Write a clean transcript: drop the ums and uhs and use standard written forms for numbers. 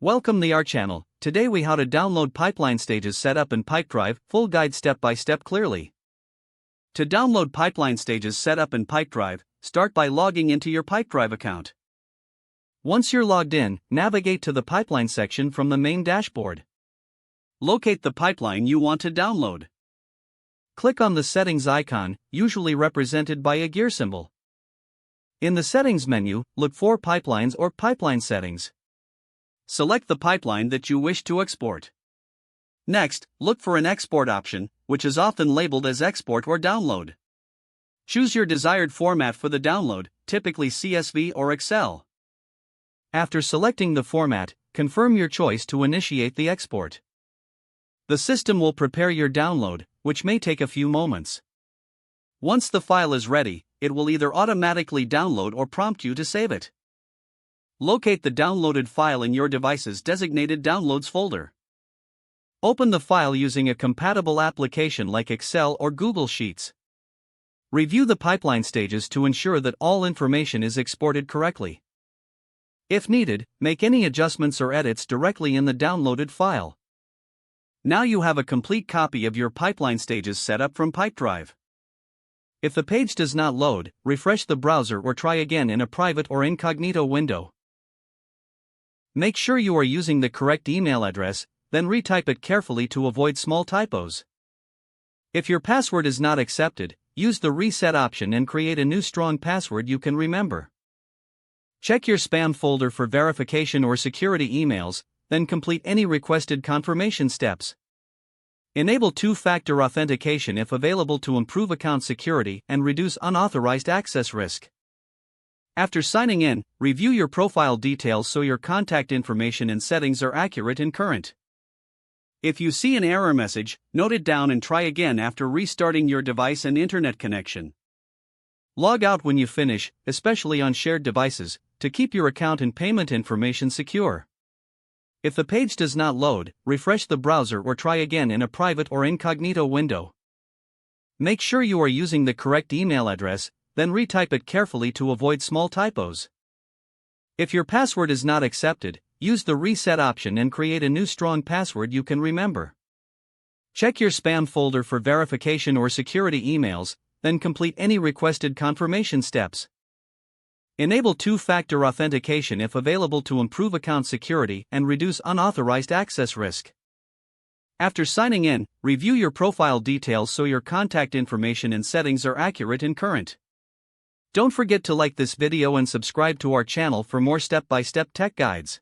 Welcome to our channel. Today we how to download pipeline stages setup in Pipedrive, full guide step by step clearly. To download pipeline stages setup in Pipedrive, start by logging into your Pipedrive account. Once you're logged in, navigate to the pipeline section from the main dashboard. Locate the pipeline you want to download. Click on the settings icon, usually represented by a gear symbol. In the settings menu, look for pipelines or pipeline settings. Select the pipeline that you wish to export. Next, look for an export option, which is often labeled as export or download. Choose your desired format for the download, typically CSV or Excel. After selecting the format, confirm your choice to initiate the export. The system will prepare your download, which may take a few moments. Once the file is ready, it will either automatically download or prompt you to save it. Locate the downloaded file in your device's designated Downloads folder. Open the file using a compatible application like Excel or Google Sheets. Review the pipeline stages to ensure that all information is exported correctly. If needed, make any adjustments or edits directly in the downloaded file. Now you have a complete copy of your pipeline stages setup from Pipedrive. If the page does not load, refresh the browser or try again in a private or incognito window. Make sure you are using the correct email address, then retype it carefully to avoid small typos. If your password is not accepted, use the reset option and create a new strong password you can remember. Check your spam folder for verification or security emails, then complete any requested confirmation steps. Enable two-factor authentication if available to improve account security and reduce unauthorized access risk. After signing in, review your profile details so your contact information and settings are accurate and current. If you see an error message, note it down and try again after restarting your device and internet connection. Log out when you finish, especially on shared devices, to keep your account and payment information secure. If the page does not load, refresh the browser or try again in a private or incognito window. Make sure you are using the correct email address, then retype it carefully to avoid small typos. If your password is not accepted, use the reset option and create a new strong password you can remember. Check your spam folder for verification or security emails, then complete any requested confirmation steps. Enable two-factor authentication if available to improve account security and reduce unauthorized access risk. After signing in, review your profile details so your contact information and settings are accurate and current. Don't forget to like this video and subscribe to our channel for more step-by-step tech guides.